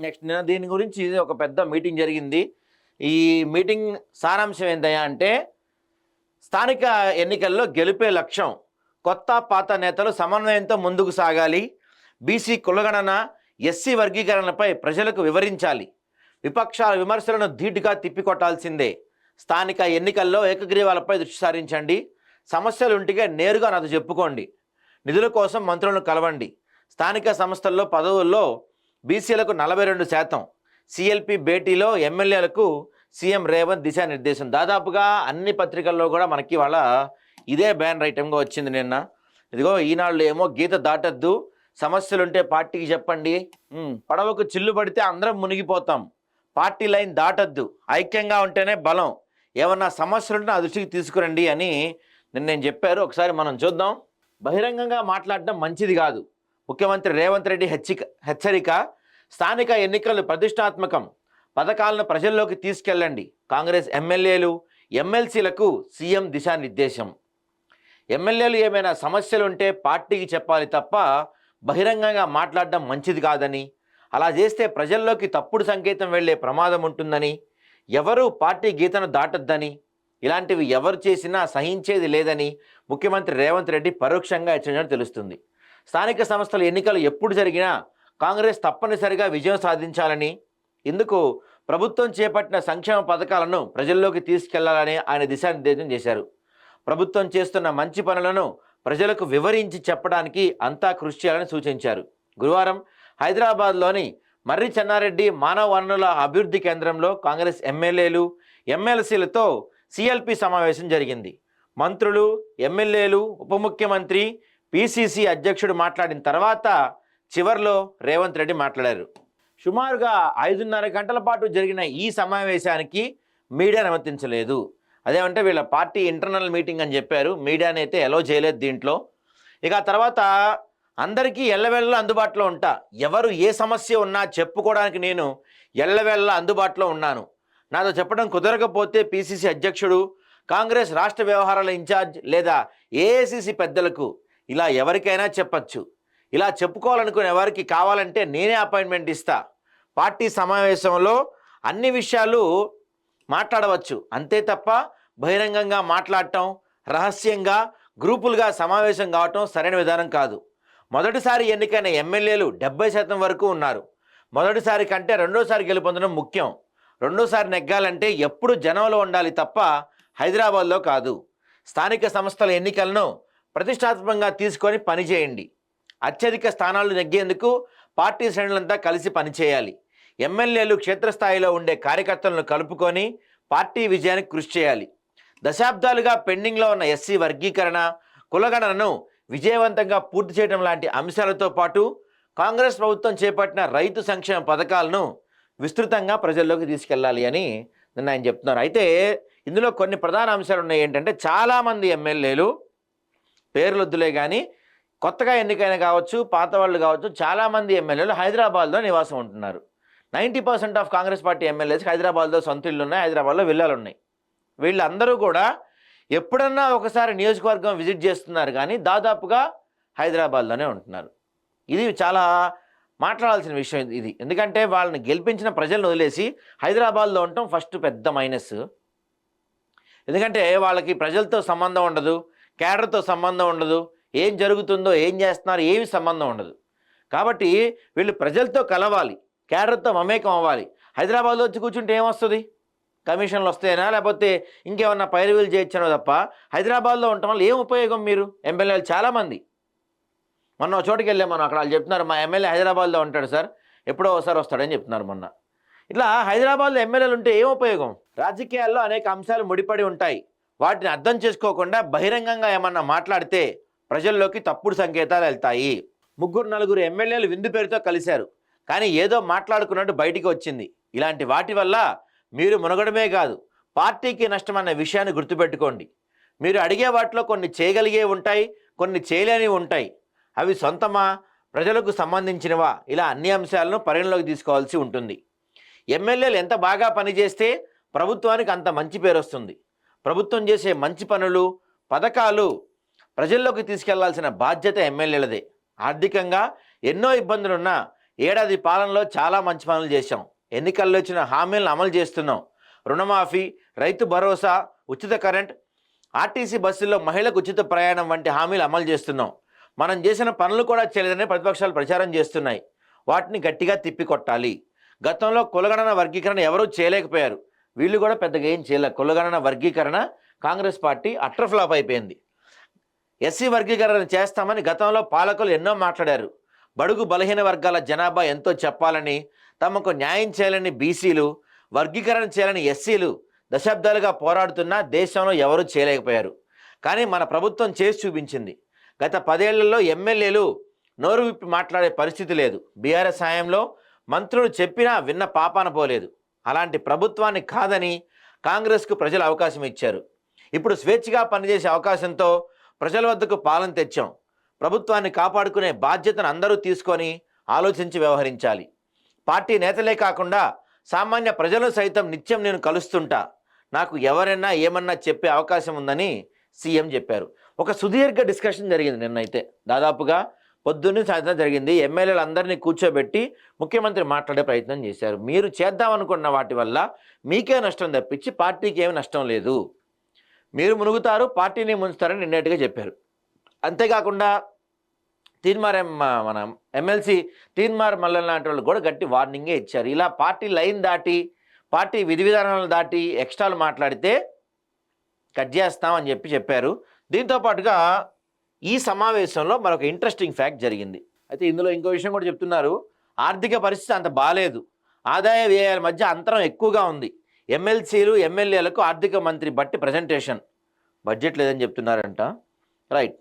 Next నిన్న దీని గురించి ఒక పెద్ద మీటింగ్ జరిగింది. ఈ మీటింగ్ సారాంశం ఏందయ్యా అంటే, స్థానిక ఎన్నికల్లో గెలిపే లక్ష్యం. కొత్త పాత నేతలు సమన్వయంతో ముందుకు సాగాలి. బీసీ కులగణన, ఎస్సీ వర్గీకరణపై ప్రజలకు వివరించాలి. విపక్షాల విమర్శలను ధీటుగా తిప్పికొట్టాల్సిందే. స్థానిక ఎన్నికల్లో ఏకగ్రీవాలపై దృష్టి సారించండి. సమస్యలుంటిగా నేరుగా నాతో చెప్పుకోండి. నిధుల కోసం మంత్రులను కలవండి. స్థానిక సంస్థల్లో పదవుల్లో బీసీలకు 42%, సిఎల్పి భేటీలో ఎమ్మెల్యేలకు సీఎం రేవంత్ దిశానిర్దేశం. దాదాపుగా అన్ని పత్రికల్లో కూడా మనకి వాళ్ళ ఇదే బ్యానర్ ఐటెంగా వచ్చింది నిన్న. ఇదిగో ఈనాళ్ళు ఏమో గీత దాటద్దు, సమస్యలుంటే పార్టీకి చెప్పండి, పడవకు చిల్లు పడితే అందరం మునిగిపోతాం, పార్టీ లైన్ దాటద్దు, ఐక్యంగా ఉంటేనే బలం, ఏమన్నా సమస్యలుంటే నా దృష్టికి తీసుకురండి అని నేను చెప్పారు. ఒకసారి మనం చూద్దాం. బహిరంగంగా మాట్లాడడం మంచిది కాదు. ముఖ్యమంత్రి రేవంత్ రెడ్డి హెచ్చరిక. స్థానిక ఎన్నికలు ప్రతిష్టాత్మకం. పథకాలను ప్రజల్లోకి తీసుకెళ్ళండి. కాంగ్రెస్ ఎమ్మెల్యేలు, ఎమ్మెల్సీలకు సీఎం దిశానిర్దేశం. ఎమ్మెల్యేలు ఏమైనా సమస్యలుంటే పార్టీకి చెప్పాలి తప్ప బహిరంగంగా మాట్లాడడం మంచిది కాదని, అలా చేస్తే ప్రజల్లోకి తప్పుడు సంకేతం వెళ్లే ప్రమాదం ఉంటుందని, ఎవరూ పార్టీ గీతను దాటొద్దని, ఇలాంటివి ఎవరు చేసినా సహించేది లేదని ముఖ్యమంత్రి రేవంత్ రెడ్డి పరోక్షంగా హెచ్చరించినట్టు తెలుస్తుంది. స్థానిక సంస్థల ఎన్నికలు ఎప్పుడు జరిగినా కాంగ్రెస్ తప్పనిసరిగా విజయం సాధించాలని, ఇందుకు ప్రభుత్వం చేపట్టిన సంక్షేమ పథకాలను ప్రజల్లోకి తీసుకెళ్లాలని ఆయన దిశానిర్దేశం చేశారు. ప్రభుత్వం చేస్తున్న మంచి పనులను ప్రజలకు వివరించి చెప్పడానికి అంతా కృషి చేయాలని సూచించారు. గురువారం హైదరాబాద్లోని మర్రి చెన్నారెడ్డి మానవ వనరుల అభివృద్ధి కేంద్రంలో కాంగ్రెస్ ఎమ్మెల్యేలు, ఎమ్మెల్సీలతో సిఎల్పి సమావేశం జరిగింది. మంత్రులు, ఎమ్మెల్యేలు, ఉప ముఖ్యమంత్రి, పిసిసి అధ్యక్షుడు మాట్లాడిన తర్వాత చివర్లో రేవంత్ రెడ్డి మాట్లాడారు. సుమారుగా 5:30 గంటల పాటు జరిగిన ఈ సమావేశానికి మీడియాను అనుమతించలేదు. అదేమంటే వీళ్ళ పార్టీ ఇంటర్నల్ మీటింగ్ అని చెప్పారు. మీడియాని అయితే ఎలో చేయలేదు దీంట్లో. ఇక తర్వాత అందరికీ ఎల్లవేళలా అందుబాటులో ఉంటా, ఎవరు ఏ సమస్య ఉన్నా చెప్పుకోవడానికి నేను ఎల్లవేళలా అందుబాటులో ఉన్నాను. నాతో చెప్పడం కుదరకపోతే పిసిసి అధ్యక్షుడు, కాంగ్రెస్ రాష్ట్ర వ్యవహారాల ఇన్ఛార్జ్ లేదా ఏఐసిసి పెద్దలకు ఇలా ఎవరికైనా చెప్పచ్చు. ఇలా చెప్పుకోవాలనుకునే ఎవరికి కావాలంటే నేనే అపాయింట్మెంట్ ఇస్తా. పార్టీ సమావేశంలో అన్ని విషయాలు మాట్లాడవచ్చు, అంతే తప్ప బహిరంగంగా మాట్లాడటం, రహస్యంగా గ్రూపులుగా సమావేశం కావటం సరైన విధానం కాదు. మొదటిసారి ఎన్నికైన ఎమ్మెల్యేలు 70% వరకు ఉన్నారు. మొదటిసారి కంటే రెండోసారి గెలుపొందడం ముఖ్యం. రెండోసారి నెగ్గాలంటే ఎప్పుడు జనంలో ఉండాలి తప్ప హైదరాబాద్లో కాదు. స్థానిక సంస్థల ఎన్నికలను ప్రతిష్టాత్మకంగా తీసుకొని పనిచేయండి. అత్యధిక స్థానాలు నెగ్గేందుకు పార్టీ శ్రేణులంతా కలిసి పనిచేయాలి. ఎమ్మెల్యేలు క్షేత్రస్థాయిలో ఉండే కార్యకర్తలను కలుపుకొని పార్టీ విజయానికి కృషి చేయాలి. దశాబ్దాలుగా పెండింగ్లో ఉన్న ఎస్సీ వర్గీకరణ, కులగణనను విజయవంతంగా పూర్తి చేయడం లాంటి అంశాలతో పాటు కాంగ్రెస్ ప్రభుత్వం చేపట్టిన రైతు సంక్షేమ పథకాలను విస్తృతంగా ప్రజల్లోకి తీసుకెళ్లాలి అని నిన్న ఆయన చెప్తున్నారు. అయితే ఇందులో కొన్ని ప్రధాన అంశాలు ఉన్నాయి. ఏంటంటే చాలామంది ఎమ్మెల్యేలు, పేర్లొద్దులే కానీ కొత్తగా ఎన్నికైన కావచ్చు, పాత వాళ్ళు కావచ్చు, చాలామంది ఎమ్మెల్యేలు హైదరాబాద్లో నివాసం ఉంటున్నారు. 90% ఆఫ్ కాంగ్రెస్ పార్టీ ఎమ్మెల్యేస్ హైదరాబాద్లో సొంత ఇళ్ళు ఉన్నాయి, హైదరాబాద్లో విల్లాలు ఉన్నాయి. వీళ్ళందరూ కూడా ఎప్పుడన్నా ఒకసారి నియోజకవర్గం విజిట్ చేస్తున్నారు కానీ దాదాపుగా హైదరాబాద్లోనే ఉంటున్నారు. ఇది చాలా మాట్లాడాల్సిన విషయం ఇది. ఎందుకంటే వాళ్ళని గెలిపించిన ప్రజలను వదిలేసి హైదరాబాద్లో ఉండటం ఫస్ట్ పెద్ద మైనస్. ఎందుకంటే వాళ్ళకి ప్రజలతో సంబంధం ఉండదు, క్యాడర్తో సంబంధం ఉండదు, ఏం జరుగుతుందో ఏం చేస్తున్నారు ఏమి సంబంధం ఉండదు. కాబట్టి వీళ్ళు ప్రజలతో కలవాలి, క్యాడర్తో మమేకం అవ్వాలి. హైదరాబాద్లో వచ్చి కూర్చుంటే ఏమొస్తుంది? కమిషన్లు వస్తాయినా లేకపోతే ఇంకేమన్నా పైరువీలు చేయొచ్చానో తప్ప హైదరాబాద్లో ఉండటం వల్ల ఏం ఉపయోగం? మీరు ఎమ్మెల్యేలు చాలామంది మొన్న ఒక చోటుకి వెళ్ళాం మనం, అక్కడ వాళ్ళు చెప్తున్నారు మా ఎమ్మెల్యే హైదరాబాద్లో ఉంటాడు సార్, ఎప్పుడో ఒకసారి వస్తాడని చెప్తున్నారు మొన్న. ఇట్లా హైదరాబాద్లో ఎమ్మెల్యేలు ఉంటే ఏం ఉపయోగం? రాజకీయాల్లో అనేక అంశాలు ముడిపడి ఉంటాయి. వాటిని అర్థం చేసుకోకుండా బహిరంగంగా ఏమన్నా మాట్లాడితే ప్రజల్లోకి తప్పుడు సంకేతాలు వెళ్తాయి. 3-4 ఎమ్మెల్యేలు విందు పేరుతో కలిశారు, కానీ ఏదో మాట్లాడుకున్నట్టు బయటికి వచ్చింది. ఇలాంటి వాటి వల్ల మీరు మునగడమే కాదు, పార్టీకి నష్టమన్న విషయాన్ని గుర్తుపెట్టుకోండి. మీరు అడిగే వాటిలో కొన్ని చేయగలిగే ఉంటాయి, కొన్ని చేయలేనివి ఉంటాయి. అవి సొంతమా, ప్రజలకు సంబంధించినవా, ఇలా అన్ని అంశాలను పరిగణలోకి తీసుకోవాల్సి ఉంటుంది. ఎమ్మెల్యేలు ఎంత బాగా పనిచేస్తే ప్రభుత్వానికి అంత మంచి పేరు వస్తుంది. ప్రభుత్వం చేసే మంచి పనులు, పథకాలు ప్రజల్లోకి తీసుకెళ్లాల్సిన బాధ్యత ఎమ్మెల్యేలదే. ఆర్థికంగా ఎన్నో ఇబ్బందులున్నా ఏడాది పాలనలో చాలా మంచి పనులు చేశాం. ఎన్నికల్లో ఇచ్చిన హామీలను అమలు చేస్తున్నాం. రుణమాఫీ, రైతు భరోసా, ఉచిత కరెంట్, ఆర్టీసీ బస్సుల్లో మహిళలకు ఉచిత ప్రయాణం వంటి హామీలు అమలు చేస్తున్నాం. మనం చేసిన పనులు కూడా చేయలేదని ప్రతిపక్షాలు ప్రచారం చేస్తున్నాయి. వాటిని గట్టిగా తిప్పికొట్టాలి. గతంలో కులగణన వర్గీకరణ ఎవరూ చేయలేకపోయారు. వీళ్ళు కూడా పెద్దగా ఏం చేయలేరు. కులగణన వర్గీకరణ కాంగ్రెస్ పార్టీ అట్టర్ ఫ్లాప్ అయిపోయింది. ఎస్సీ వర్గీకరణ చేస్తామని గతంలో పాలకులు ఎన్నో మాట్లాడారు. బడుగు బలహీన వర్గాల జనాభా ఎంతో చెప్పాలని, తమకు న్యాయం చేయాలని బీసీలు, వర్గీకరణ చేయాలని ఎస్సీలు దశాబ్దాలుగా పోరాడుతున్నా దేశంలో ఎవరూ చేయలేకపోయారు. కానీ మన ప్రభుత్వం చేసి చూపించింది. గత 10 ఏళ్లలో ఎమ్మెల్యేలు నోరు విప్పి మాట్లాడే పరిస్థితి లేదు. బీఆర్ఎస్ హయాంలో మంత్రులు చెప్పినా విన్న పాపాన పోలేదు. అలాంటి ప్రభుత్వాన్ని కాదని కాంగ్రెస్కు ప్రజలు అవకాశం ఇచ్చారు. ఇప్పుడు స్వేచ్ఛగా పనిచేసే అవకాశంతో ప్రజల వద్దకు పాలన తెచ్చాం. ప్రభుత్వాన్ని కాపాడుకునే బాధ్యతను అందరూ తీసుకొని ఆలోచించి వ్యవహరించాలి. పార్టీ నేతలే కాకుండా సామాన్య ప్రజలు సైతం నిత్యం నేను కలుస్తుంటా. నాకు ఎవరైనా ఏమన్నా చెప్పే అవకాశం ఉందని సీఎం చెప్పారు. ఒక సుదీర్ఘ డిస్కషన్ జరిగింది నిన్నైతే. దాదాపుగా పొద్దున్నే సాయంత్రం జరిగింది. ఎమ్మెల్యేలు అందరినీ కూర్చోబెట్టి ముఖ్యమంత్రి మాట్లాడే ప్రయత్నం చేశారు. మీరు చేద్దామనుకున్న వాటి వల్ల మీకే నష్టం తప్పించి పార్టీకి ఏమి నష్టం లేదు. మీరు మునుగుతారు, పార్టీని ముంచుతారని నిన్నట్టుగా చెప్పారు. అంతేకాకుండా మన ఎమ్మెల్సీ తీన్మార్ మల్లన్ లాంటి వాళ్ళు కూడా గట్టి వార్నింగే ఇచ్చారు. ఇలా పార్టీ లైన్ దాటి, పార్టీ విధి విధానాలు దాటి ఎక్స్ట్రాలు మాట్లాడితే కట్ చేస్తామని చెప్పారు. దీంతో పాటుగా ఈ సమావేశంలో మరొక ఇంట్రెస్టింగ్ ఫ్యాక్ట్ జరిగింది. అయితే ఇందులో ఇంకో విషయం కూడా చెప్తున్నారు. ఆర్థిక పరిస్థితి అంత బాలేదు. ఆదాయ వ్యయాల మధ్య అంతరం ఎక్కువగా ఉంది. ఎమ్మెల్సీలు, ఎమ్మెల్యేలకు ఆర్థిక మంత్రి బట్టి ప్రజెంటేషన్, బడ్జెట్ లేదని చెప్తున్నారంట. రైట్.